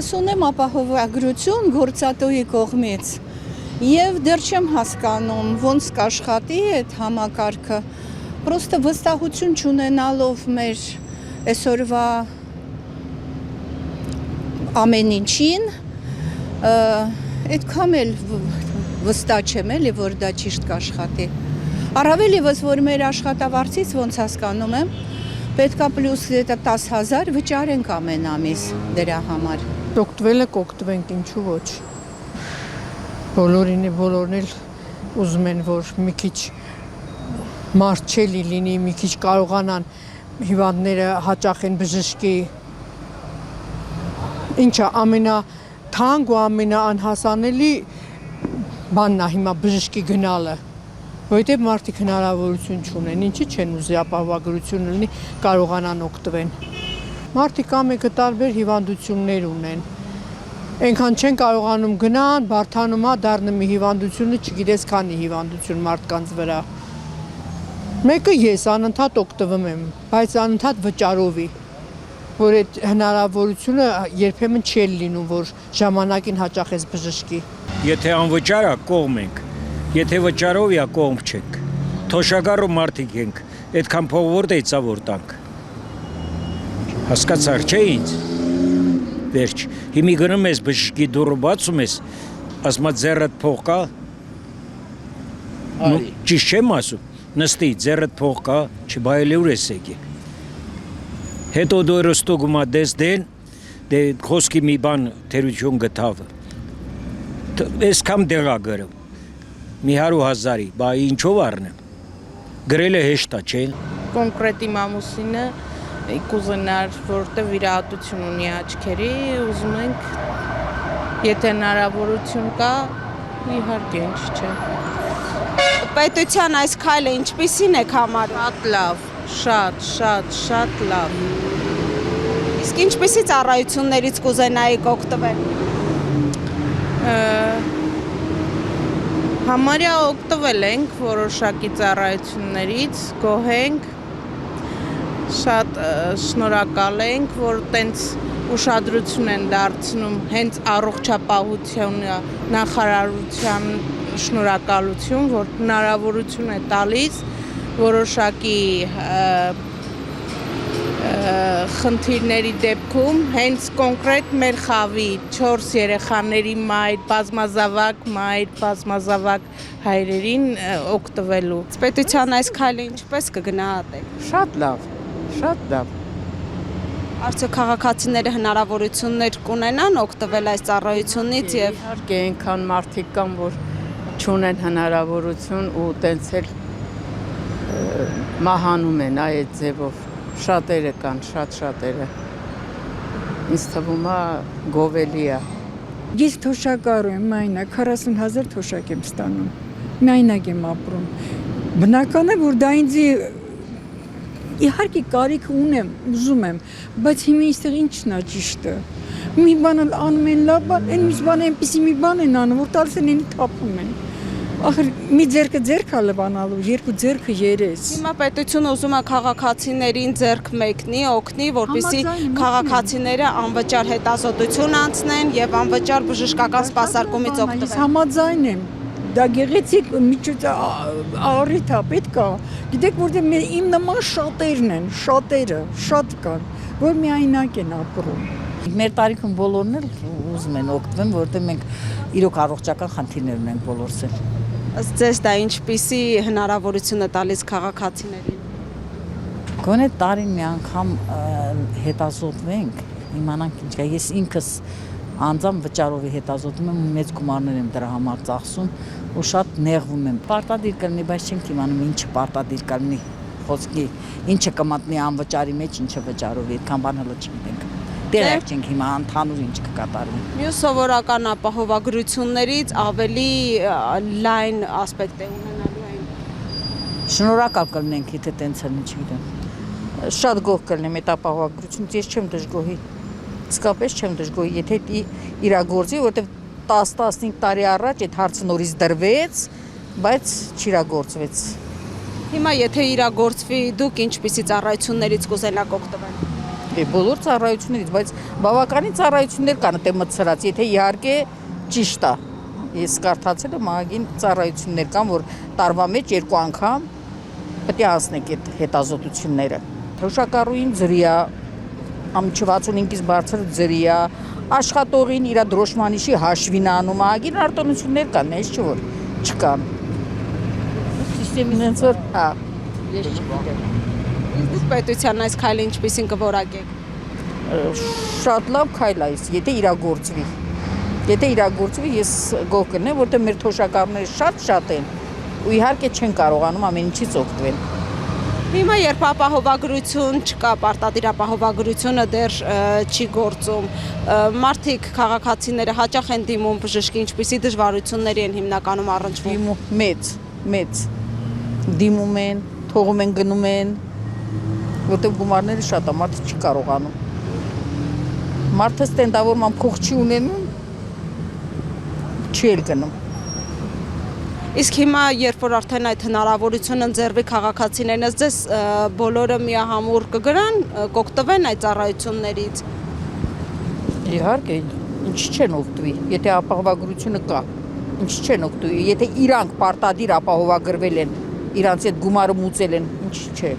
Ես ունեմ ապահովագրություն գործատուի կողմից եւ դեռ չեմ հասկանում ոնց կաշխատի այդ համակարգը պրոստը վստահություն չունենալով մեր այսօրվա ամեն ինչին այդքան էլ վստահ չեմ էլի որ դա ճիշտ կաշխատի առավել եւս որ մեր աշխատավարձից ոնց հասկանում եմ պետքա պլյուս 10,000 վճարենք ամեն ամիս դրա համար օգտվել եք օգտվենք ինչու ոչ բոլորին էլ ուզում են որ մի քիչ մարդ լինի մի քիչ կարողանան հիվանդները հաճախեն բժշկի ինչա ամենաթանկ ու ամենաանհասանելի բանն է հիմա բժշկի գնալը որովհետև մարդիկ հնարավորություն չունեն ինչի չեն ուզի ապահովագրություն լինի կարողանան օգտվեն մարդիկ ամենքը տարբեր հիվանդություններ ունեն այնքան չեն կարողանում գնան բարդանում է դառնում մի հիվանդությունը չգիտես քանի հիվանդություն մարդկանց վրա մեկը ես անընդհատ օգտվում եմ բայց անընդհատ վճարովի որ այդ հնարավորությունը երբեմն չի լինում որ ժամանակին հաճախես բժշկի եթե անվճար է կողմ ենք եթե վճարով է կողմ չենք թոշակառու մարդիկ ենք այդքան փող որտեղից է որ տանք հասկացար չէ ինձ վերջ հիմի գնում ես բժշկի դուռը բացում ես ասում է ձեռդ փող կա ճիշտ չեմ ասում նստի ձեռդ փող կա չբայելի ուր ես եկի հետո դու ռոստոգում ես դեն դե խոսքի մի բան թերություն գտավ այսքան դեղա գրում մի 100,000-ի բա ինչով առնեմ գրել է հեշտ է չէ կոնկրետ իմ ամուսինը կուզենար որտեղ վիրահատություն ունի աչքերի ուզում ենք եթե հնարավորություն կա իհարկե ինչ չէ պետության այս քայլը ինչպիսին եք համարում շատ լավ շատ լավ իսկ ինչպիսի ծառայություններից կուզենայիք օգտվել համարյա օգտվել ենք որոշակի ծառայություններից գոհ ենք շատ շնորհակալ ենք որ տենց ուշադրություն են դարձնում հենց առողջապահության նախարարության շնորհակալություն որ հնարավորություն է տալիս որոշակի խնդիրների դեպքում հենց կոնկրետ մեր խավի 4 երեխաների մայր, բազմազավակ հայրերին օգտվելու։ Պետության այս քայլը ինչպես կգնահատեք։ Շատ լավ։ Արդյոք քաղաքացիները հնարավորություններ կունենան օգտվել այս ծառայությունից եւ իհարկե այնքան մարդիկ կան որ չունեն հնարավորություն ու տենց էլ մահանում են այդ ձևով շատերը կան, շատերը ինձ թվում է գովելի է Ես թոշակառու եմ մայնակ 40,000 թոշակ եմ ստանում մայնակ եմ ապրում բնական է որ դա ինձ իհարկե կարիք ունեմ ուզում եմ բայց հիմա այստեղ ինչն է ճիշտը մի բան անում են լավ բան այն մի բան այնպեսի մի բան են անում որ տալիս են ինձ թափում են ախր մի ձերքը ձերք է լվանալու երկու ձերքը երես Հիմա պետությունը ուզում է քաղաքացիներին ձեռք մեկնի օգնի որպեսզի քաղաքացիները անվճար հետազոտություն անցնեն եւ անվճար բժշկական սպասարկումից օգտվեն Համաձայն եմ դա գեղեցիկ միջոց առիթ է պետք է գիտեք որտեղ իմ նման շատերն են շատ կան որ միայնակ են ապրում Մեր տարիքում բոլորն էլ ուզում են օգտվեն որտեղ մենք իրոք առողջական խնդիրներ ունենք բոլորս էլ Ըստ ձեզ դա ինչպիսի հնարավորություն է տալիս քաղաքացիներին Գոնե տարին մի անգամ հետազոտվենք իմանանք ինչ կա ես ինքս անձամբ վճարովի հետազոտում եմ մեծ գումարներ եմ դրա համար ծախսում ու շատ նեղվում եմ պարտադիր կլինի բայց չենք իմանում ինչը պարտադիր կլինի խոսքի ինչը կմատնի անվճարի մեջ ինչը վճարովի այդքան բան հələ չգիտենք Դերակ չենք հիմա ընդհանուր ինչ կկատարվի Մյուս սովորական ապահովագրություններից ավելի լայն ասպեկտ է ունենալու այն Շնորհակալ կլինենք եթե տենց լինի չգիտեմ Շատ գոհ կլինեմ այդ ապահովագրությունից ես չեմ դժգոհի Իսկապես չեմ դժգոհի եթե իրագործի որովհետև 10-15 տարի առաջ այդ հարցը նորից դրվեց բայց չիրագործվեց Հիմա եթե իրագործվի դուք ինչպիսի ծառայություններից կուզենաք օգտվել Բոլոր ծառայություններից, բայց բավականին ծառայություններ կան այդտեղ մտցրած, եթե իհարկե ճիշտ է։ Ես կարդացել եմ ահագին ծառայություններ կան, որ տարվա մեջ 2 անգամ պետք է անցնեք այդ հետազոտությունները։ Թոշակառուին ջրի է, ամիջը 65-ից բարձր ջրի է, աշխատողին իր դրոշմանիշի հաշվին անում, ահագին արտոնություններ կան, այս չէ որ չկան։ Սիստեմին հենց որ, հա, ես չգիտեմ։ Իսկ պետության այս քայլը ինչպեսին կորակեք։ Շատ լավ քայլ է, եթե իրագործվի։ Եթե իրագործվի, ես գոհ կլինեմ, որտեղ մեր թոշակառուները շատ են ու իհարկե չեն կարողանում ամեն ինչից օգտվել։ Հիմա երբ ապահովագրություն չկա, պարտադիր ապահովագրությունը դեռ չի գործում, մարդիկ, քաղաքացիները հաճախ են դիմում բժշկի, ինչպիսի դժվարությունների են հիմնականում առնչվում։ Մեծ դիմում են, թողում են գնում են, որտեղ գումարները շատ է, մարդը չի կարողանում։ Մարդը ստենդավորման փող չի ունենում, չի էլ գնում։ Իսկ հիմա, երբ որ արդեն այդ հնարավորությունը ընձեռվի քաղաքացիներն, ձեզ բոլորը միահամուռ կգրան, կօգտվեն այդ ծառայություններից։ Իհարկե, ինչ չեն օգտվի, եթե ապահովագրությունը կա, ինչ չեն օգտվի, եթե իրանք պարտադիր ապահովագրվել են, իրանց այդ գումարը մուծել են, ինչ չէ։